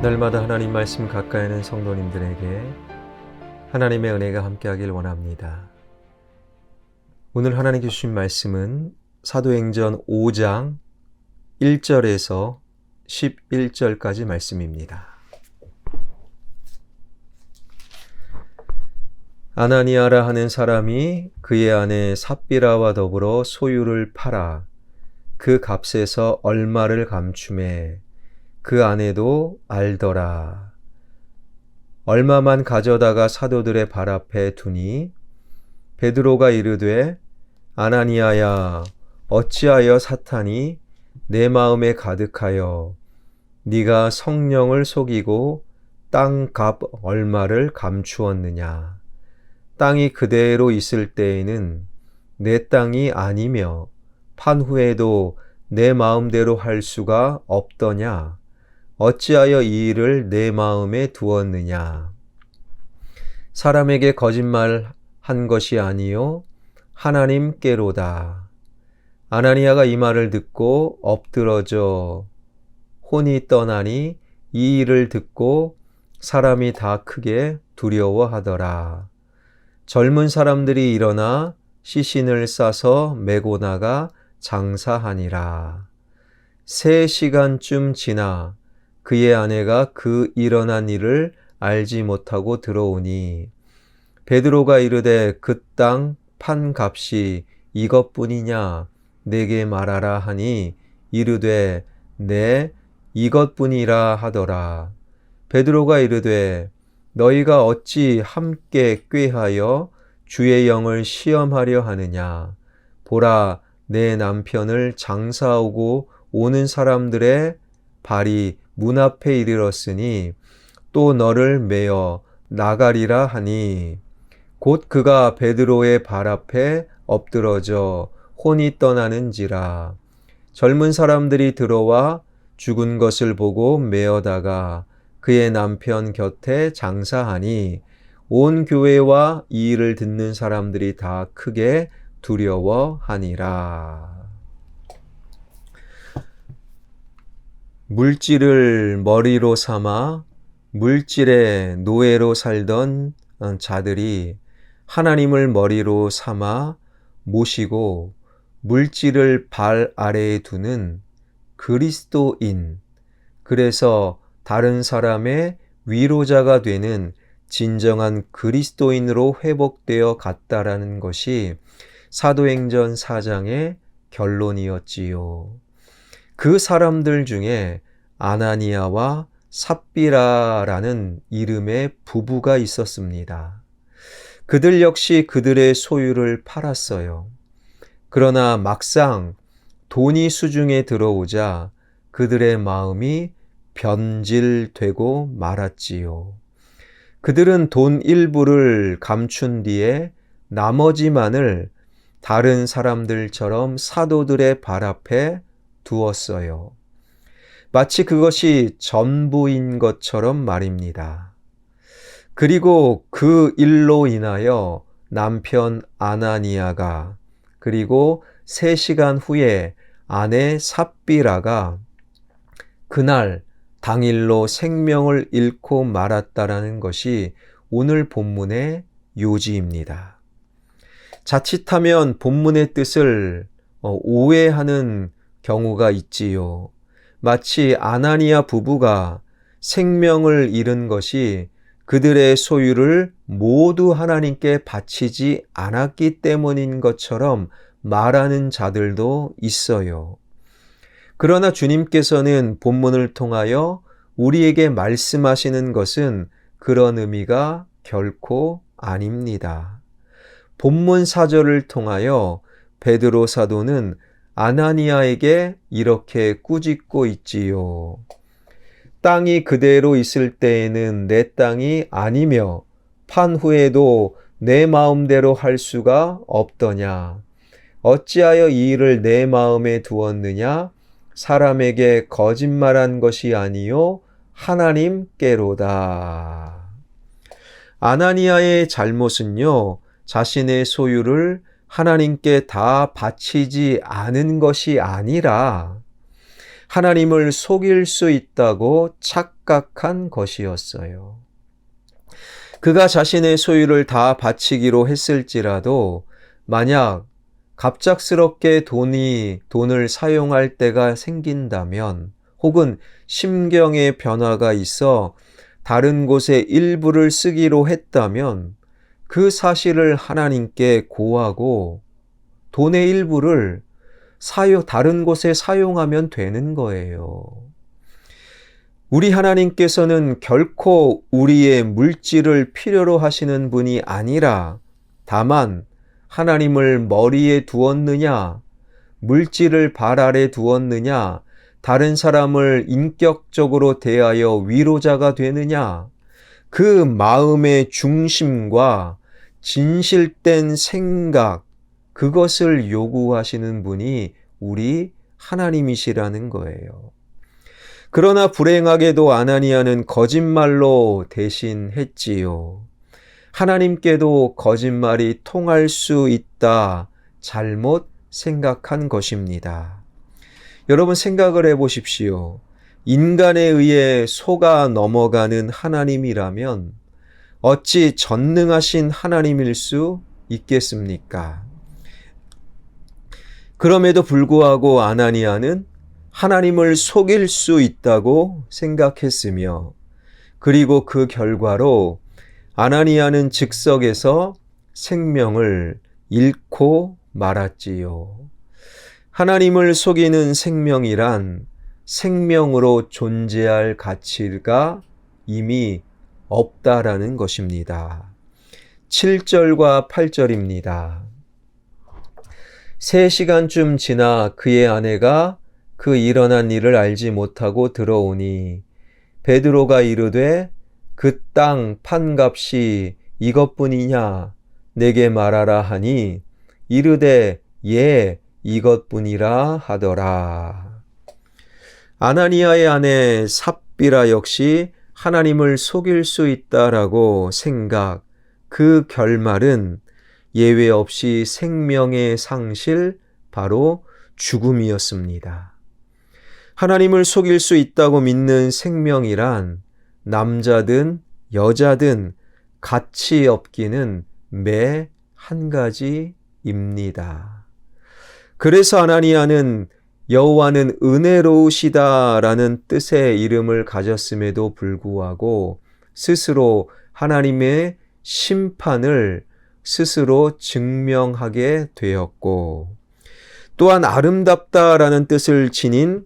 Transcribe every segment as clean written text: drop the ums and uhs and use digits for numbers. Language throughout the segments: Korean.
날마다 하나님 말씀 가까이 하는 성도님들에게 하나님의 은혜가 함께하길 원합니다. 오늘 하나님께 주신 말씀은 사도행전 5장 1절에서 11절까지 말씀입니다. 아나니아라 하는 사람이 그의 아내 삽비라와 더불어 소유를 팔아 그 값에서 얼마를 감추매 그 아내도 알더라. 얼마만 가져다가 사도들의 발 앞에 두니 베드로가 이르되 아나니아야 어찌하여 사탄이 내 마음에 가득하여 네가 성령을 속이고 땅 값 얼마를 감추었느냐. 땅이 그대로 있을 때에는 내 땅이 아니며 판 후에도 내 마음대로 할 수가 없더냐. 어찌하여 이 일을 내 마음에 두었느냐. 사람에게 거짓말 한 것이 아니요 하나님께로다. 아나니아가 이 말을 듣고 엎드러져 혼이 떠나니 이 일을 듣고 사람이 다 크게 두려워하더라. 젊은 사람들이 일어나 시신을 싸서 메고 나가 장사하니라. 3시간쯤 지나 그의 아내가 그 일어난 일을 알지 못하고 들어오니 베드로가 이르되 그 땅 판 값이 이것뿐이냐 내게 말하라 하니 이르되 네 이것뿐이라 하더라. 베드로가 이르되 너희가 어찌 함께 꾀하여 주의 영을 시험하려 하느냐. 보라 내 남편을 장사하고 오는 사람들의 발이 문 앞에 이르렀으니 또 너를 메어 나가리라 하니 곧 그가 베드로의 발 앞에 엎드러져 혼이 떠나는지라. 젊은 사람들이 들어와 죽은 것을 보고 메어다가 그의 남편 곁에 장사하니 온 교회와 이 일을 듣는 사람들이 다 크게 두려워하니라. 물질을 머리로 삼아 물질의 노예로 살던 자들이 하나님을 머리로 삼아 모시고 물질을 발 아래에 두는 그리스도인, 그래서 다른 사람의 위로자가 되는 진정한 그리스도인으로 회복되어 갔다라는 것이 사도행전 4장의 결론이었지요. 그 사람들 중에 아나니아와 삽비라라는 이름의 부부가 있었습니다. 그들 역시 그들의 소유를 팔았어요. 그러나 막상 돈이 수중에 들어오자 그들의 마음이 변질되고 말았지요. 그들은 돈 일부를 감춘 뒤에 나머지만을 다른 사람들처럼 사도들의 발 앞에 두었어요. 마치 그것이 전부인 것처럼 말입니다. 그리고 그 일로 인하여 남편 아나니아가 그리고 3시간 후에 아내 삽비라가 그날 당일로 생명을 잃고 말았다라는 것이 오늘 본문의 요지입니다. 자칫하면 본문의 뜻을 오해하는 경우가 있지요. 마치 아나니아 부부가 생명을 잃은 것이 그들의 소유를 모두 하나님께 바치지 않았기 때문인 것처럼 말하는 자들도 있어요. 그러나 주님께서는 본문을 통하여 우리에게 말씀하시는 것은 그런 의미가 결코 아닙니다. 본문 4절을 통하여 베드로 사도는 아나니아에게 이렇게 꾸짖고 있지요. 땅이 그대로 있을 때에는 내 땅이 아니며 판 후에도 내 마음대로 할 수가 없더냐. 어찌하여 이 일을 내 마음에 두었느냐. 사람에게 거짓말한 것이 아니요 하나님께로다. 아나니아의 잘못은요, 자신의 소유를 하나님께 다 바치지 않은 것이 아니라 하나님을 속일 수 있다고 착각 착각한 것이었어요. 그가 자신의 소유를 다 바치기로 했을지라도 만약 갑작스럽게 돈을 사용할 때가 생긴다면 혹은 심경의 변화가 있어 다른 곳에 일부를 쓰기로 했다면 그 사실을 하나님께 고하고 돈의 일부를 다른 곳에 사용하면 되는 거예요. 우리 하나님께서는 결코 우리의 물질을 필요로 하시는 분이 아니라 다만 하나님을 머리에 두었느냐, 물질을 발 아래 두었느냐, 다른 사람을 인격적으로 대하여 위로자가 되느냐, 그 마음의 중심과 진실된 생각, 그것을 요구하시는 분이 우리 하나님이시라는 거예요. 그러나 불행하게도 아나니아는 거짓말로 대신했지요. 하나님께도 거짓말이 통할 수 있다, 잘못 생각한 것입니다. 여러분 생각을 해보십시오. 인간에 의해 속아 넘어가는 하나님이라면 어찌 전능하신 하나님일 수 있겠습니까? 그럼에도 불구하고 아나니아는 하나님을 속일 수 있다고 생각했으며 그리고 그 결과로 아나니아는 즉석에서 생명을 잃고 말았지요. 하나님을 속이는 생명이란 생명으로 존재할 가치가 이미 없다라는 것입니다. 7절과 8절입니다. 3시간쯤 지나 그의 아내가 그 일어난 일을 알지 못하고 들어오니 베드로가 이르되 그 땅 판값이 이것뿐이냐 내게 말하라 하니 이르되 예 이것뿐이라 하더라. 아나니아의 아내 삽비라 역시 하나님을 속일 수 있다라고 생각, 그 결말은 예외 없이 생명의 상실, 바로 죽음이었습니다. 하나님을 속일 수 있다고 믿는 생명이란 남자든 여자든 가치 없기는 매 한 가지입니다. 그래서 아나니아는 여호와는 은혜로우시다라는 뜻의 이름을 가졌음에도 불구하고 스스로 하나님의 심판을 스스로 증명하게 되었고 또한 아름답다라는 뜻을 지닌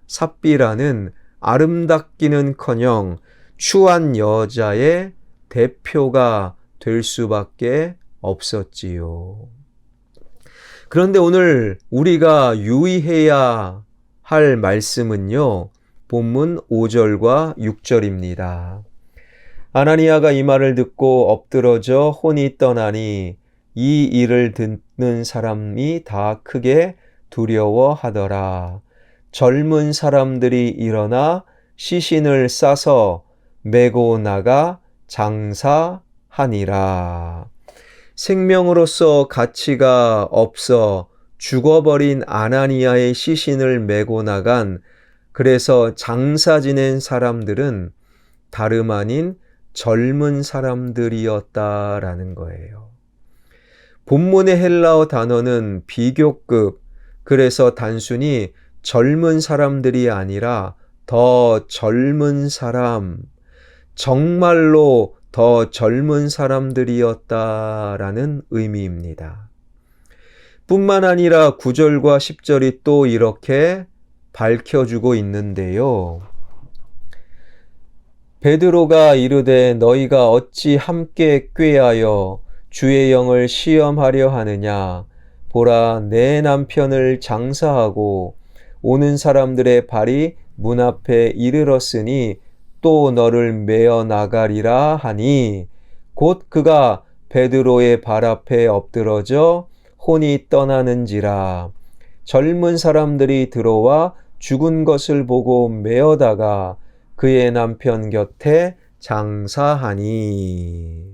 삽비라는 아름답기는커녕 추한 여자의 대표가 될 수밖에 없었지요. 그런데 오늘 우리가 유의해야 할 말씀은요, 본문 5절과 6절입니다. 아나니아가 이 말을 듣고 엎드러져 혼이 떠나니 이 일을 듣는 사람이 다 크게 두려워하더라. 젊은 사람들이 일어나 시신을 싸서 메고 나가 장사하니라. 생명으로서 가치가 없어 죽어버린 아나니아의 시신을 메고 나간, 그래서 장사 지낸 사람들은 다름 아닌 젊은 사람들이었다라는 거예요. 본문의 헬라어 단어는 비교급, 그래서 단순히 젊은 사람들이 아니라 더 젊은 사람, 정말로 더 젊은 사람들이었다라는 의미입니다. 뿐만 아니라 9절과 10절이 또 이렇게 밝혀주고 있는데요. 베드로가 이르되 너희가 어찌 함께 꾀하여 주의 영을 시험하려 하느냐. 보라 내 남편을 장사하고 오는 사람들의 발이 문 앞에 이르렀으니 또 너를 메어 나가리라 하니 곧 그가 베드로의 발 앞에 엎드러져 혼이 떠나는지라. 젊은 사람들이 들어와 죽은 것을 보고 메어다가 그의 남편 곁에 장사하니.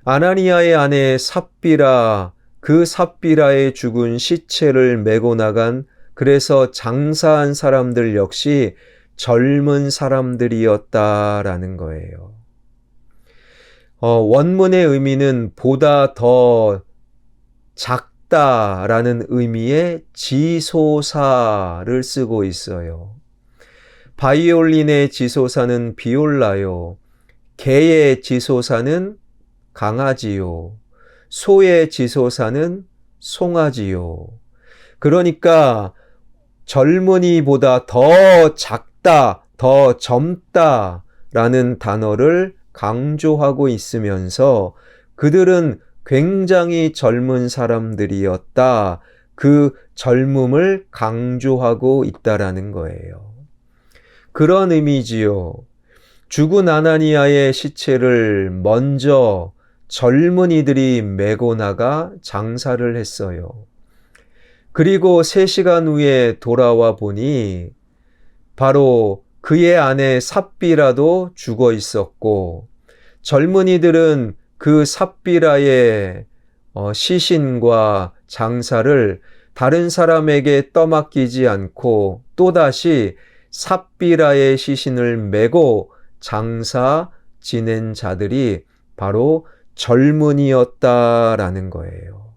아나니아의 아내 삽비라, 그 삽비라의 죽은 시체를 메고 나간, 그래서 장사한 사람들 역시 젊은 사람들이었다라는 거예요. 원문의 의미는 보다 더 작다라는 의미의 지소사를 쓰고 있어요. 바이올린의 지소사는 비올라요. 개의 지소사는 강아지요. 소의 지소사는 송아지요. 그러니까 젊은이보다 더 작다, 더 젊다라는 단어를 강조하고 있으면서 그들은 굉장히 젊은 사람들이었다. 그 젊음을 강조하고 있다라는 거예요. 그런 의미지요. 죽은 아나니아의 시체를 먼저 젊은이들이 메고 나가 장사를 했어요. 그리고 3시간 후에 돌아와 보니 바로 그의 아내 삽비라도 죽어 있었고, 젊은이들은 그 삽비라의 시신과 장사를 다른 사람에게 떠맡기지 않고 또다시 삽비라의 시신을 메고 장사 지낸 자들이 바로 젊은이였다라는 거예요.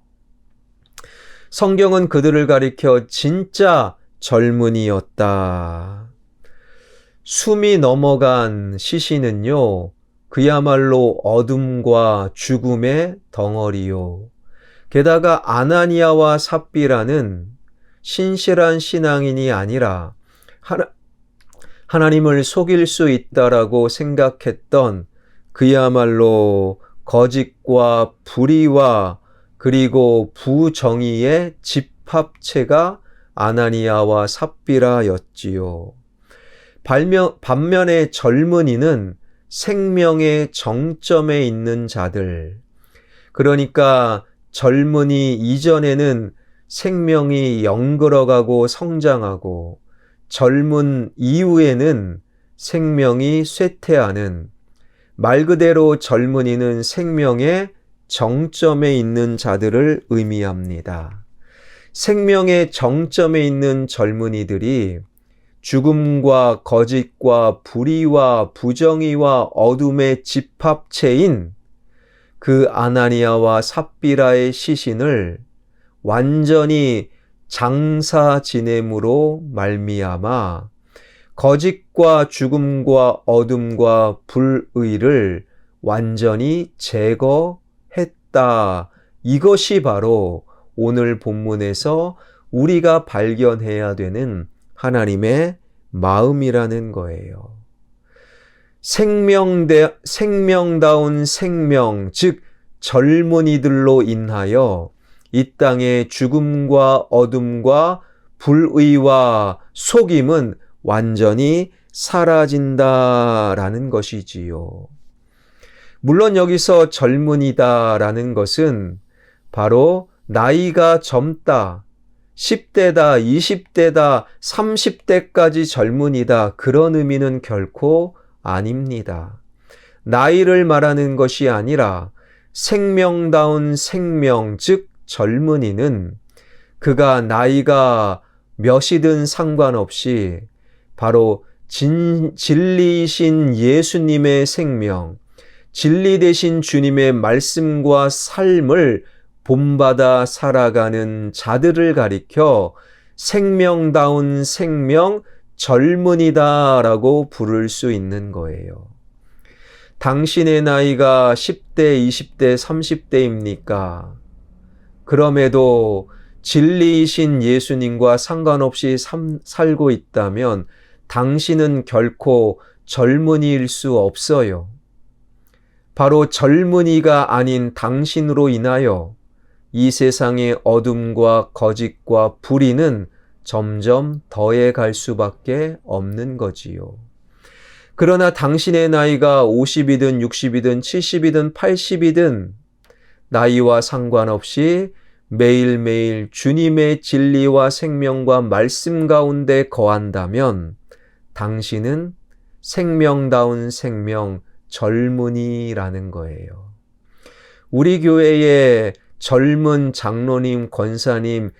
성경은 그들을 가리켜 진짜 젊은이였다. 숨이 넘어간 시신은요, 그야말로 어둠과 죽음의 덩어리요. 게다가 아나니아와 삽비라는 신실한 신앙인이 아니라 하나님을 속일 수 있다라고 생각했던 그야말로 거짓과 불의와 그리고 부정의의 집합체가 아나니아와 삽비라였지요. 반면에 젊은이는 생명의 정점에 있는 자들, 그러니까 젊은이 이전에는 생명이 영글어가고 성장하고 젊은 이후에는 생명이 쇠퇴하는, 말 그대로 젊은이는 생명의 정점에 있는 자들을 의미합니다. 생명의 정점에 있는 젊은이들이 죽음과 거짓과 불의와 부정의와 어둠의 집합체인 그 아나니아와 삽비라의 시신을 완전히 장사 지냄으로 말미암아 거짓과 죽음과 어둠과 불의를 완전히 제거했다. 이것이 바로 오늘 본문에서 우리가 발견해야 되는 하나님의 마음이라는 거예요. 생명다운 생명, 즉 젊은이들로 인하여 이 땅의 죽음과 어둠과 불의와 속임은 완전히 사라진다라는 것이지요. 물론 여기서 젊은이다라는 것은 바로 나이가 젊다, 10대다, 20대다, 30대까지 젊은이다, 그런 의미는 결코 아닙니다. 나이를 말하는 것이 아니라 생명다운 생명, 즉 젊은이는 그가 나이가 몇이든 상관없이 바로 진리이신 예수님의 생명, 진리 되신 주님의 말씀과 삶을 본받아 살아가는 자들을 가리켜 생명다운 생명, 젊은이다라고 부를 수 있는 거예요. 당신의 나이가 10대, 20대, 30대입니까? 그럼에도 진리이신 예수님과 상관없이 살고 있다면 당신은 결코 젊은이일 수 없어요. 바로 젊은이가 아닌 당신으로 인하여 이 세상의 어둠과 거짓과 불의는 점점 더해갈 수밖에 없는 거지요. 그러나 당신의 나이가 50이든 60이든 70이든 80이든 나이와 상관없이 매일매일 주님의 진리와 생명과 말씀 가운데 거한다면 당신은 생명다운 생명, 젊은이라는 거예요. 우리 교회의 젊은 장로님, 권사님,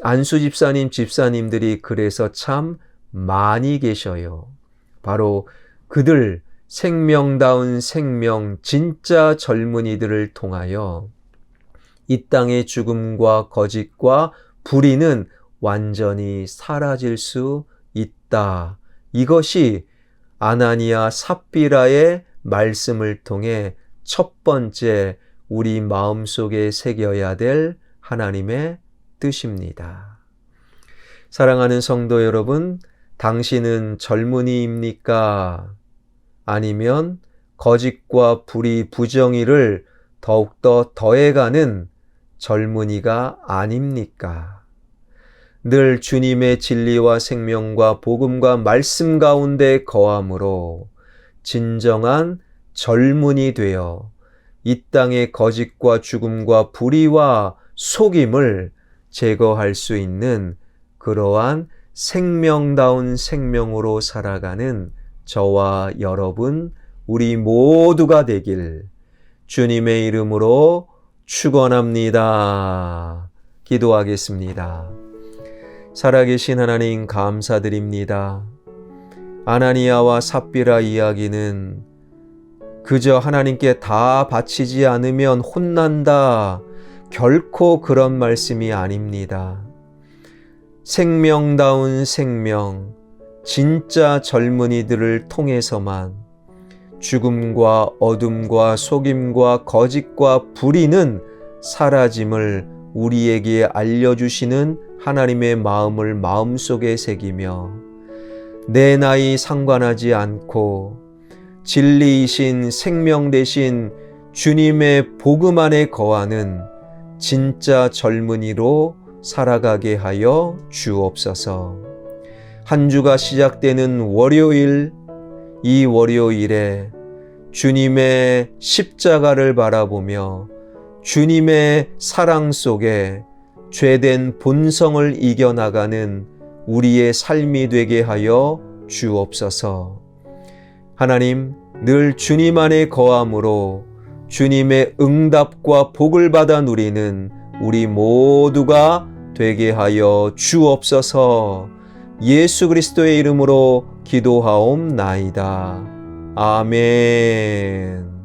안수집사님, 집사님들이 그래서 참 많이 계셔요. 바로 그들 생명다운 생명 진짜 젊은이들을 통하여 이 땅의 죽음과 거짓과 불의는 완전히 사라질 수 있다. 이것이 아나니아 삽비라의 말씀을 통해 첫 번째 우리 마음속에 새겨야 될 하나님의 뜻입니다. 사랑하는 성도 여러분, 당신은 젊은이입니까? 아니면 거짓과 불의, 부정의를 더욱더 더해가는 젊은이가 아닙니까? 늘 주님의 진리와 생명과 복음과 말씀 가운데 거함으로 진정한 젊은이 되어 이 땅의 거짓과 죽음과 불의와 속임을 제거할 수 있는 그러한 생명다운 생명으로 살아가는 저와 여러분, 우리 모두가 되길 주님의 이름으로 축원합니다. 기도하겠습니다. 살아계신 하나님 감사드립니다. 아나니아와 삽비라 이야기는 그저 하나님께 다 바치지 않으면 혼난다. 결코 그런 말씀이 아닙니다. 생명다운 생명, 진짜 젊은이들을 통해서만 죽음과 어둠과 속임과 거짓과 불의는 사라짐을 우리에게 알려주시는 하나님의 마음을 마음속에 새기며 내 나이 상관하지 않고 진리이신 생명 되신 주님의 복음 안에 거하는 진짜 젊은이로 살아가게 하여 주옵소서. 한 주가 시작되는 월요일, 이 월요일에 주님의 십자가를 바라보며 주님의 사랑 속에 죄된 본성을 이겨나가는 우리의 삶이 되게 하여 주옵소서. 하나님, 늘 주님 안에 거함으로 주님의 응답과 복을 받아 누리는 우리 모두가 되게 하여 주옵소서. 예수 그리스도의 이름으로 기도하옵나이다. 아멘.